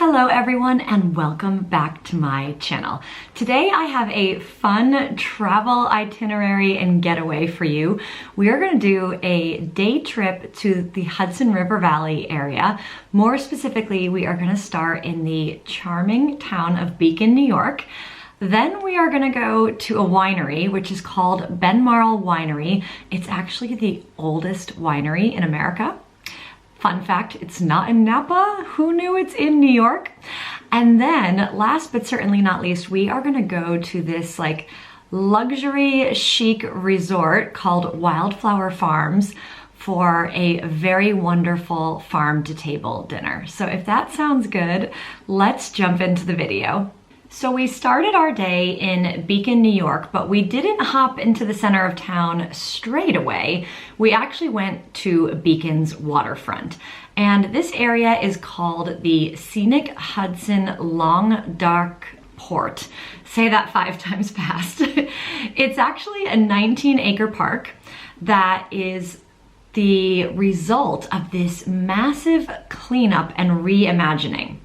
Hello everyone and welcome back to my channel. Today I have a fun travel itinerary and getaway for you. We are going to do a day trip to the Hudson River Valley area. More specifically, we are going to start in the charming town of Beacon, New York. Then we are going to go to a winery, which is called Benmarl Winery. It's actually the oldest winery in America. Fun fact, it's not in Napa. Who knew it's in New York? And then last but certainly not least, we are gonna go to this like luxury chic resort called Wildflower Farms for a very wonderful farm to table dinner. So if that sounds good, let's jump into the video. So we started our day in Beacon, New York, but we didn't hop into the center of town straight away. We actually went to Beacon's waterfront. And this area is called the Scenic Hudson Long Dark Port. Say that 5 times fast. It's actually a 19-acre park that is the result of this massive cleanup and reimagining.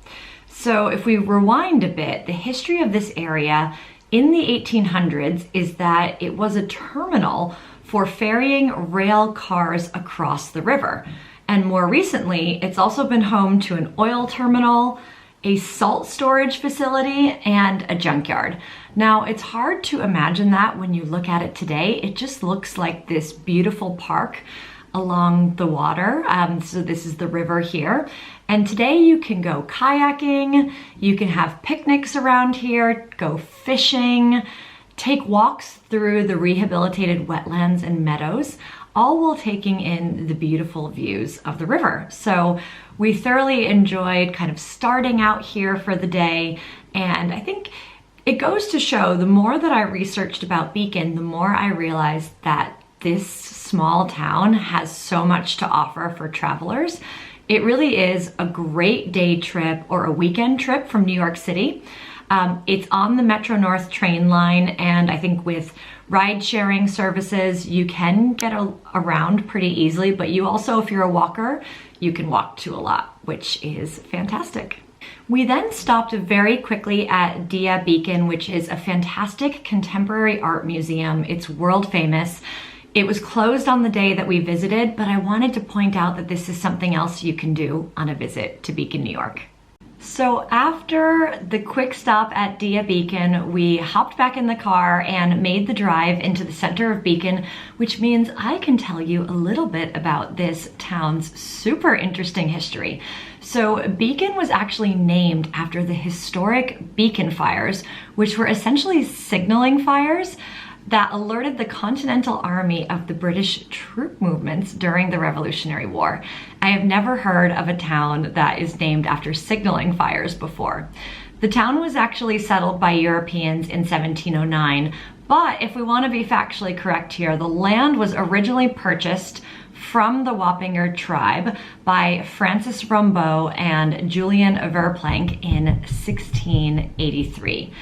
So if we rewind a bit, the history of this area in the 1800s is that it was a terminal for ferrying rail cars across the river. And more recently, it's also been home to an oil terminal, a salt storage facility, and a junkyard. Now, it's hard to imagine that when you look at it today. It just looks like this beautiful park along the water. So this is the river here. And today you can go kayaking, you can have picnics around here, go fishing, take walks through the rehabilitated wetlands and meadows, all while taking in the beautiful views of the river. So we thoroughly enjoyed kind of starting out here for the day. And I think it goes to show, the more that I researched about Beacon, the more I realized that this small town has so much to offer for travelers. It really is a great day trip or a weekend trip from New York City. It's on the Metro North train line, and I think with ride sharing services, you can get around pretty easily, but you also, if you're a walker, you can walk to a lot, which is fantastic. We then stopped very quickly at Dia Beacon, which is a fantastic contemporary art museum. It's world famous. It was closed on the day that we visited, but I wanted to point out that this is something else you can do on a visit to Beacon, New York. So after the quick stop at Dia Beacon, we hopped back in the car and made the drive into the center of Beacon, which means I can tell you a little bit about this town's super interesting history. So Beacon was actually named after the historic Beacon fires, which were essentially signaling fires that alerted the Continental Army of the British troop movements during the Revolutionary War. I have never heard of a town that is named after signaling fires before. The town was actually settled by Europeans in 1709, but if we want to be factually correct here, the land was originally purchased from the Wappinger tribe by Francis Rombaut and Julian Verplanck in 1683.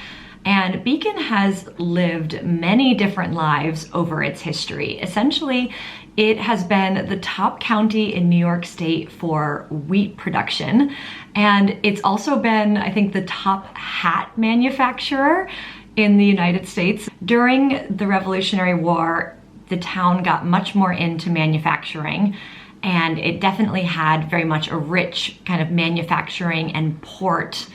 And Beacon has lived many different lives over its history. Essentially, it has been the top county in New York State for wheat production. And it's also been, I think, the top hat manufacturer in the United States. During the Revolutionary War, the town got much more into manufacturing, and it definitely had very much a rich kind of manufacturing and port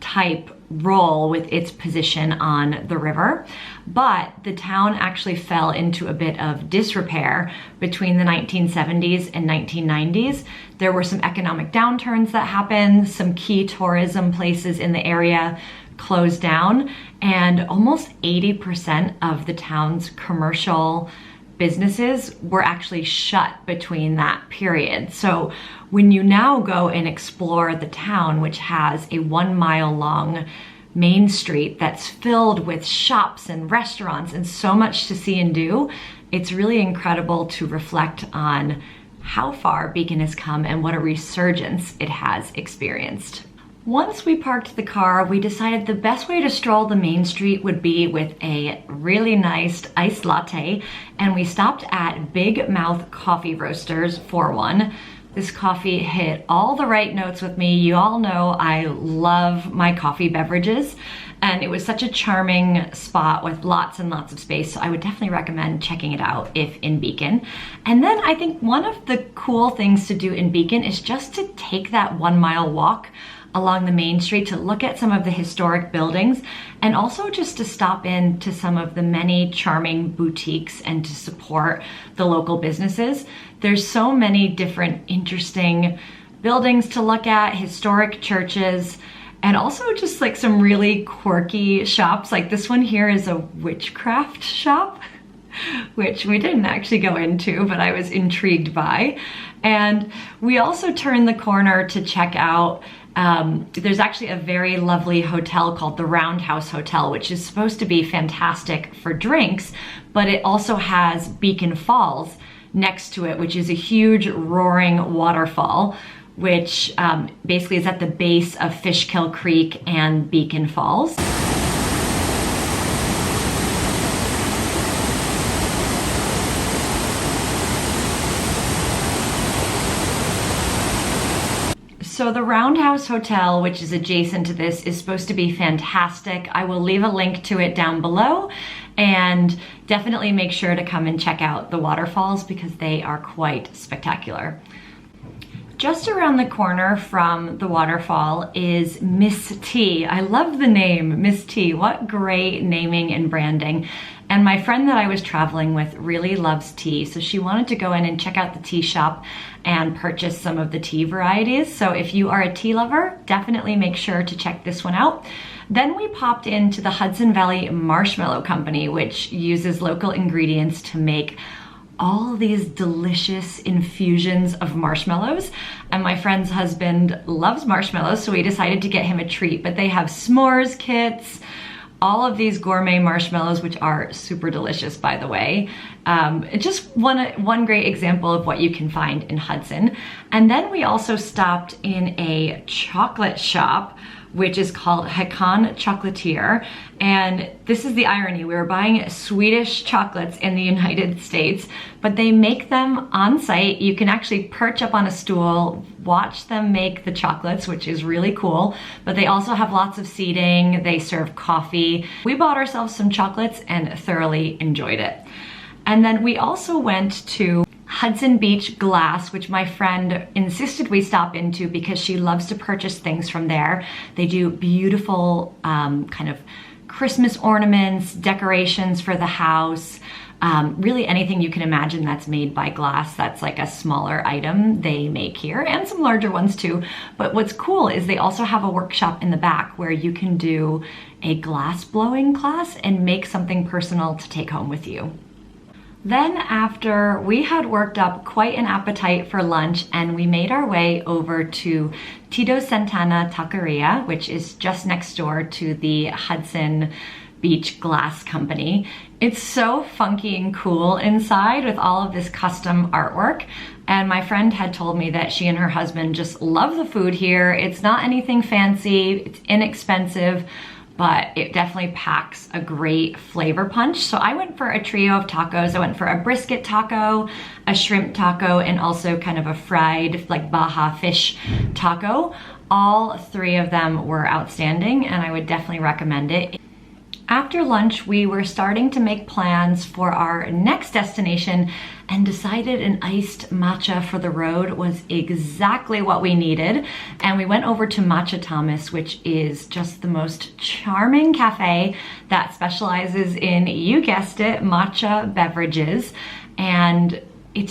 type role with its position on the river. But the town actually fell into a bit of disrepair between the 1970s and 1990s. There were some economic downturns that happened, some key tourism places in the area closed down, and almost 80% of the town's commercial businesses were actually shut between that period. So when you now go and explore the town, which has a 1-mile long main street that's filled with shops and restaurants and so much to see and do, it's really incredible to reflect on how far Beacon has come and what a resurgence it has experienced. Once we parked the car, we decided the best way to stroll the main street would be with a really nice iced latte, and we stopped at Big Mouth Coffee Roasters for one. This coffee hit all the right notes with me. You all know I love my coffee beverages, and it was such a charming spot with lots and lots of space, so I would definitely recommend checking it out if in Beacon. And then I think one of the cool things to do in Beacon is just to take that 1 mile walk along the main street to look at some of the historic buildings, and also just to stop in to some of the many charming boutiques and to support the local businesses. There's so many different interesting buildings to look at, historic churches, and also just like some really quirky shops. Like this one here is a witchcraft shop, which we didn't actually go into, but I was intrigued by. And we also turned the corner to check out there's actually a very lovely hotel called the Roundhouse Hotel, which is supposed to be fantastic for drinks, but it also has Beacon Falls next to it, which is a huge roaring waterfall, which basically is at the base of Fishkill Creek and Beacon Falls. So the Roundhouse Hotel, which is adjacent to this, is supposed to be fantastic. I will leave a link to it down below, and definitely make sure to come and check out the waterfalls because they are quite spectacular. Just around the corner from the waterfall is Miss T. I love the name, Miss T. What great naming and branding. And my friend that I was traveling with really loves tea, so she wanted to go in and check out the tea shop and purchase some of the tea varieties. So if you are a tea lover, definitely make sure to check this one out. Then we popped into the Hudson Valley Marshmallow Company, which uses local ingredients to make all these delicious infusions of marshmallows. And my friend's husband loves marshmallows, so we decided to get him a treat. But they have s'mores kits, all of these gourmet marshmallows, which are super delicious, by the way. Just one great example of what you can find in Hudson. And then we also stopped in a chocolate shop, which is called Hudson Chocolatier. And this is the irony. We were buying Swedish chocolates in the United States, but they make them on site. You can actually perch up on a stool, watch them make the chocolates, which is really cool. But they also have lots of seating. They serve coffee. We bought ourselves some chocolates and thoroughly enjoyed it. And then we also went to Hudson Beach Glass, which my friend insisted we stop into because she loves to purchase things from there. They do beautiful kind of Christmas ornaments, decorations for the house, really anything you can imagine that's made by glass. That's like a smaller item they make here, and some larger ones too. But what's cool is they also have a workshop in the back where you can do a glass blowing class and make something personal to take home with you. Then after we had worked up quite an appetite for lunch, and we made our way over to Tito Santana Taqueria, which is just next door to the Hudson Beach Glass Company. It's so funky and cool inside with all of this custom artwork. And my friend had told me that she and her husband just love the food here. It's not anything fancy, it's inexpensive, but it definitely packs a great flavor punch. So I went for a trio of tacos. I went for a brisket taco, a shrimp taco, and also kind of a fried, like Baja fish taco. All three of them were outstanding, and I would definitely recommend it. After lunch, we were starting to make plans for our next destination and decided an iced matcha for the road was exactly what we needed. And we went over to Matcha Thomas, which is just the most charming cafe that specializes in, you guessed it, matcha beverages. And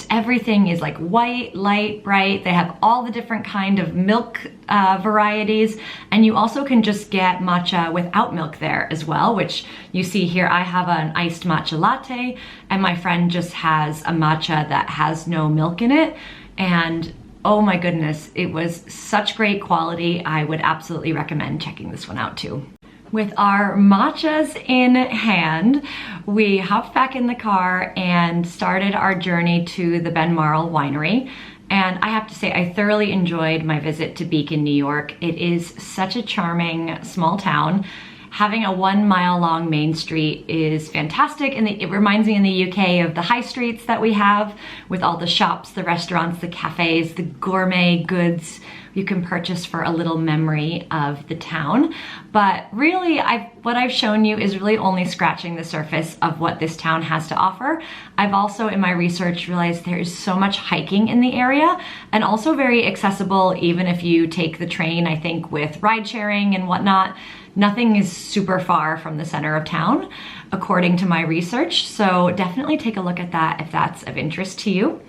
everything is like white, light, bright. They have all the different kind of milk varieties, and you also can just get matcha without milk there as well, which you see here. I have an iced matcha latte, and my friend just has a matcha that has no milk in it. And oh my goodness, it was such great quality. I would absolutely recommend checking this one out too. With our matchas in hand, we hopped back in the car and started our journey to the Benmarl Winery. And I have to say, I thoroughly enjoyed my visit to Beacon, New York. It is such a charming small town. Having a 1 mile long main street is fantastic, and it reminds me in the UK of the high streets that we have with all the shops, the restaurants, the cafes, the gourmet goods you can purchase for a little memory of the town. But really, what I've shown you is really only scratching the surface of what this town has to offer. I've also, in my research, realized there is so much hiking in the area, and also very accessible even if you take the train. I think with ride sharing and whatnot, nothing is super far from the center of town, according to my research. So definitely take a look at that if that's of interest to you.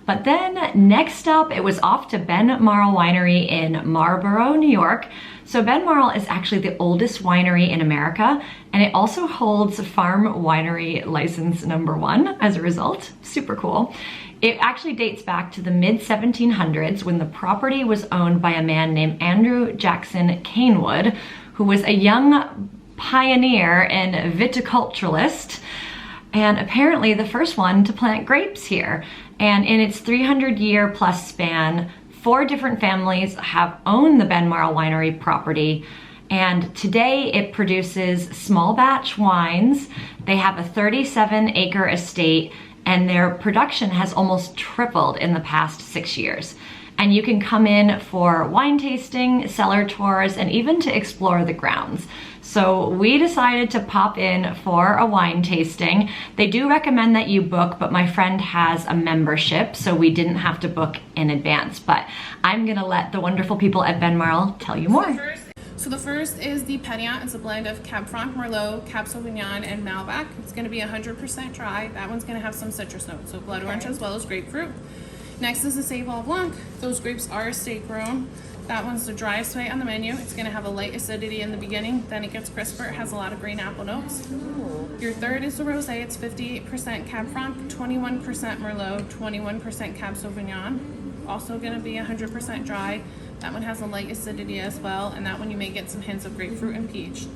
But then next up, it was off to Benmarl Winery in Marlborough, New York. So Benmarl is actually the oldest winery in America, and it also holds Farm Winery License #1 as a result. Super cool. It actually dates back to the mid-1700s when the property was owned by a man named Andrew Jackson Canewood, who was a young pioneer and viticulturalist, and apparently the first one to plant grapes here. And in its 300-year plus span, 4 different families have owned the Benmarl Winery property, and today it produces small batch wines. They have a 37-acre estate, and their production has almost tripled in the past 6 years. And you can come in for wine tasting, cellar tours, and even to explore the grounds. So we decided to pop in for a wine tasting. They do recommend that you book, but my friend has a membership, so we didn't have to book in advance. But I'm gonna let the wonderful people at Benmarl tell you more. So the first is the Pétillant. It's a blend of Cab Franc, Merlot, Cab Sauvignon, and Malbec. It's gonna be 100% dry. That one's gonna have some citrus notes, so blood orange as well as grapefruit. Next is the Sauvignon Blanc. Those grapes are estate grown. That one's the driest way on the menu. It's gonna have a light acidity in the beginning, then it gets crisper. It has a lot of green apple notes. Your third is the Rosé. It's 58% Cab Franc, 21% Merlot, 21% Cab Sauvignon. Also gonna be 100% dry. That one has a light acidity as well, and that one you may get some hints of grapefruit and peach.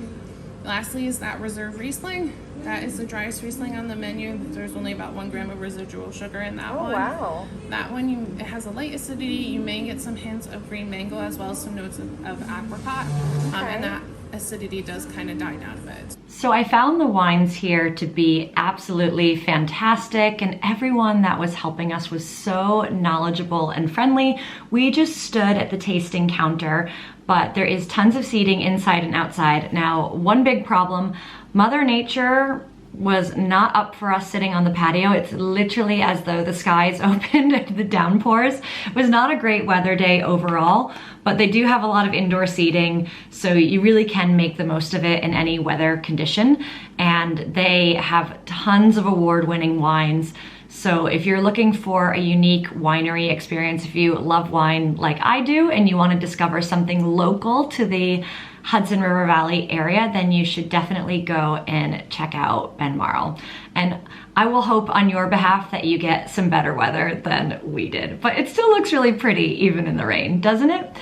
Lastly is that Reserve Riesling. That is the driest Riesling on the menu. There's only about 1 gram of residual sugar in that one. Wow. That one, it has a light acidity. You may get some hints of green mango as well as some notes of apricot. And that acidity does kind of die down a bit. So I found the wines here to be absolutely fantastic, and everyone that was helping us was so knowledgeable and friendly. We just stood at the tasting counter, but there is tons of seating inside and outside. Now, one big problem, Mother Nature was not up for us sitting on the patio. It's literally as though the skies opened and the downpours. It was not a great weather day overall, but they do have a lot of indoor seating, so you really can make the most of it in any weather condition. And they have tons of award-winning wines. So if you're looking for a unique winery experience, if you love wine like I do and you want to discover something local to the Hudson River Valley area, then you should definitely go and check out Benmarl. And I will hope on your behalf that you get some better weather than we did. But it still looks really pretty even in the rain, doesn't it?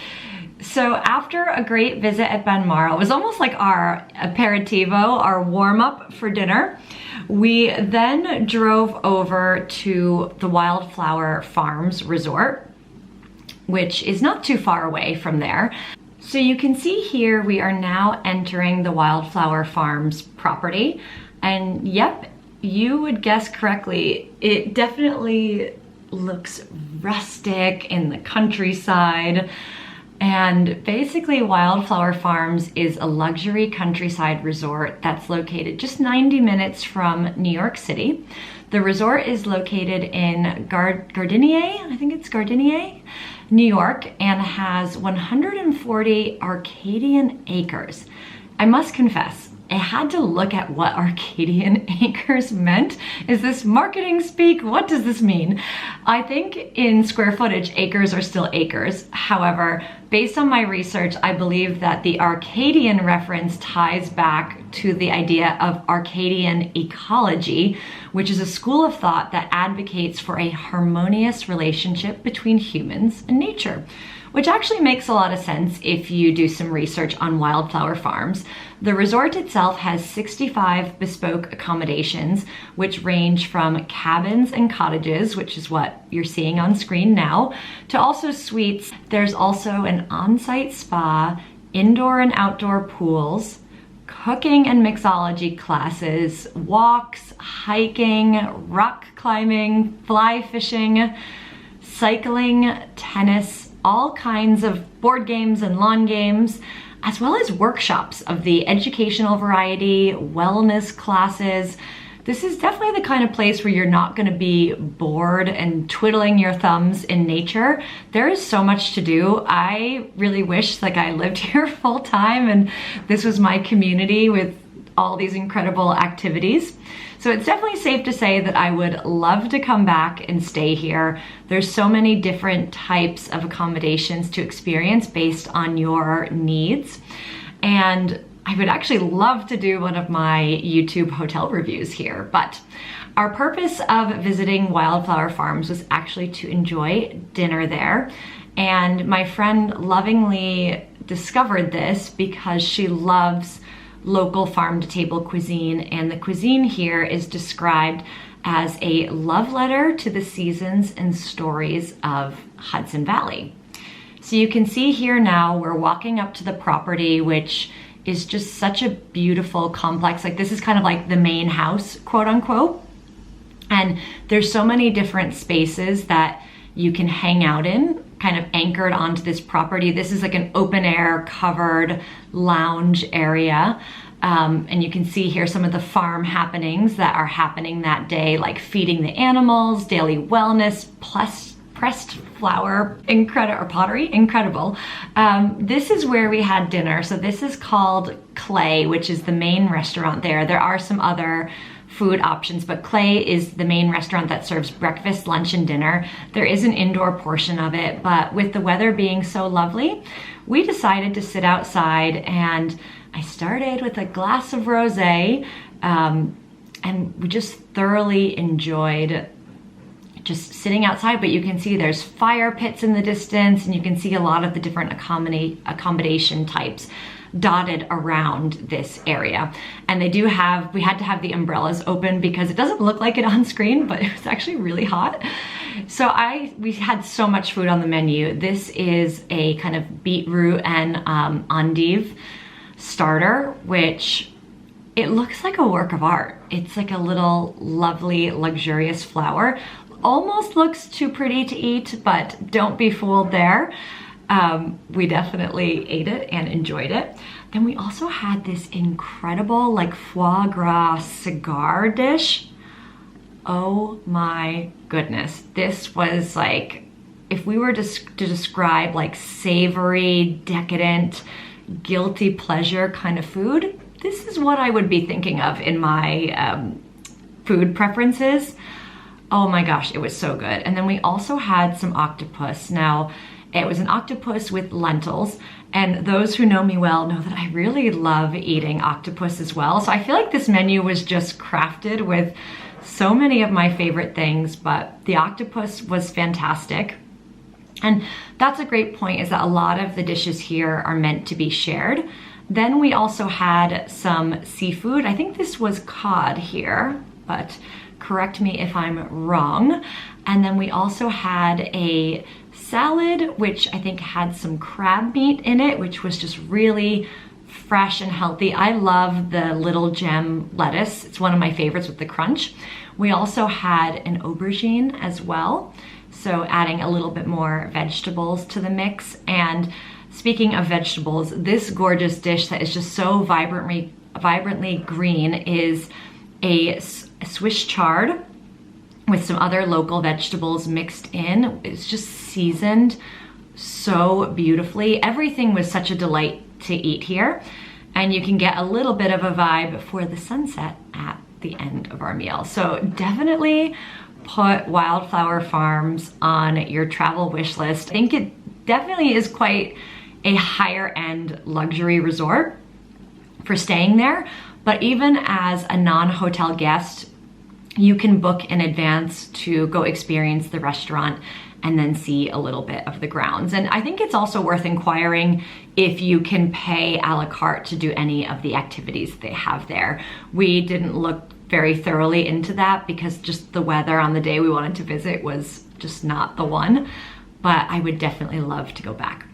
So after a great visit at Benmarl, it was almost like our aperitivo, our warm-up for dinner. We then drove over to the Wildflower Farms resort, which is not too far away from there. So you can see here we are now entering the Wildflower Farms property, and yep, you would guess correctly, it definitely looks rustic in the countryside. And basically Wildflower Farms is a luxury countryside resort that's located just 90 minutes from New York City. The resort is located in Gardenier, I think it's Gardenier, New York, and has 140 Arcadian acres. I must confess, I had to look at what Arcadian acres meant. Is this marketing speak? What does this mean? I think in square footage, acres are still acres. However, based on my research, I believe that the Arcadian reference ties back to the idea of Arcadian ecology, which is a school of thought that advocates for a harmonious relationship between humans and nature, which actually makes a lot of sense if you do some research on Wildflower Farms. The resort itself has 65 bespoke accommodations, which range from cabins and cottages, which is what you're seeing on screen now, to also suites. There's also an on-site spa, indoor and outdoor pools, cooking and mixology classes, walks, hiking, rock climbing, fly fishing, cycling, tennis, all kinds of board games and lawn games, as well as workshops of the educational variety, wellness classes. This is definitely the kind of place where you're not going to be bored and twiddling your thumbs in nature. There is so much to do. I really wish like I lived here full time and this was my community with all these incredible activities. So it's definitely safe to say that I would love to come back and stay here. There's so many different types of accommodations to experience based on your needs. And I would actually love to do one of my YouTube hotel reviews here, but our purpose of visiting Wildflower Farms was actually to enjoy dinner there. And my friend lovingly discovered this because she loves local farm-to-table cuisine, and the cuisine here is described as a love letter to the seasons and stories of Hudson Valley. So you can see here now we're walking up to the property, which is just such a beautiful complex. Like this is kind of like the main house, quote unquote. And there's so many different spaces that you can hang out in, kind of anchored onto this property. This is like an open air covered lounge area. And you can see here some of the farm happenings that are happening that day, like feeding the animals, daily wellness, plus pressed flower, pottery, incredible. This is where we had dinner. So this is called Clay, which is the main restaurant there. There are some other food options, but Clay is the main restaurant that serves breakfast, lunch, and dinner. There is an indoor portion of it, but with the weather being so lovely, we decided to sit outside, and I started with a glass of rosé, and we just thoroughly enjoyed just sitting outside. But you can see there's fire pits in the distance, and you can see a lot of the different accommodation types dotted around this area. And we had to have the umbrellas open because it doesn't look like it on screen, but it was actually really hot. So we had so much food on the menu. This is a kind of beetroot and endive starter, which it looks like a work of art. It's like a little lovely, luxurious flower. Almost looks too pretty to eat, but don't be fooled there. We definitely ate it and enjoyed it. Then we also had this incredible like foie gras cigar dish. Oh my goodness. This was like, if we were to describe like savory, decadent, guilty pleasure kind of food, this is what I would be thinking of in my food preferences. Oh my gosh, it was so good. And then we also had some octopus. Now, it was an octopus with lentils, and those who know me well know that I really love eating octopus as well. So I feel like this menu was just crafted with so many of my favorite things, but the octopus was fantastic. And that's a great point, is that a lot of the dishes here are meant to be shared. Then we also had some seafood. I think this was cod here, but correct me if I'm wrong. And then we also had a salad, which I think had some crab meat in it, which was just really fresh and healthy. I love the little gem lettuce. It's one of my favorites with the crunch. We also had an aubergine as well, so adding a little bit more vegetables to the mix. And speaking of vegetables, this gorgeous dish that is just so vibrantly green is a Swiss chard with some other local vegetables mixed in. It's just seasoned so beautifully. Everything was such a delight to eat here. And you can get a little bit of a vibe for the sunset at the end of our meal. So definitely put Wildflower Farms on your travel wish list. I think it definitely is quite a higher end luxury resort for staying there. But even as a non-hotel guest, you can book in advance to go experience the restaurant and then see a little bit of the grounds. And I think it's also worth inquiring if you can pay a la carte to do any of the activities they have there. We didn't look very thoroughly into that because just the weather on the day we wanted to visit was just not the one, but I would definitely love to go back.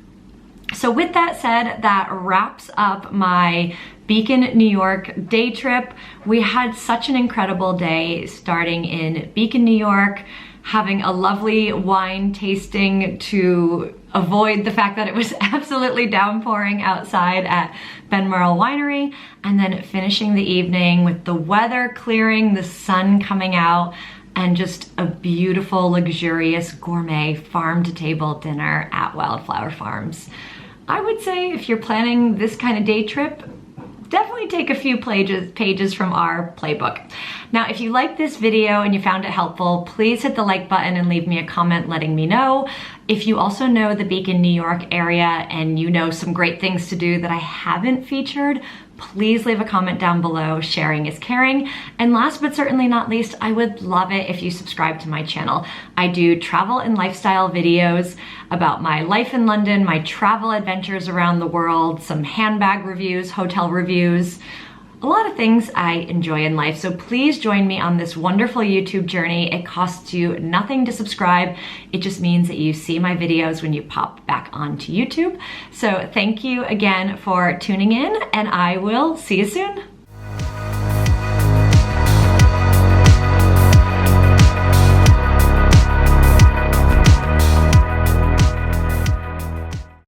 So with that said, that wraps up my Beacon, New York day trip. We had such an incredible day starting in Beacon, New York, having a lovely wine tasting to avoid the fact that it was absolutely downpouring outside at Benmarl Winery, and then finishing the evening with the weather clearing, the sun coming out, and just a beautiful, luxurious, gourmet farm-to-table dinner at Wildflower Farms. I would say if you're planning this kind of day trip, definitely take a few pages from our playbook. Now, if you liked this video and you found it helpful, please hit the like button and leave me a comment letting me know. If you also know the Beacon, New York area and you know some great things to do that I haven't featured, please leave a comment down below. Sharing is caring. And last but certainly not least, I would love it if you subscribe to my channel. I do travel and lifestyle videos about my life in London, my travel adventures around the world, some handbag reviews, hotel reviews, a lot of things I enjoy in life. So please join me on this wonderful YouTube journey. It costs you nothing to subscribe. It just means that you see my videos when you pop back onto YouTube. So thank you again for tuning in, and I will see you soon.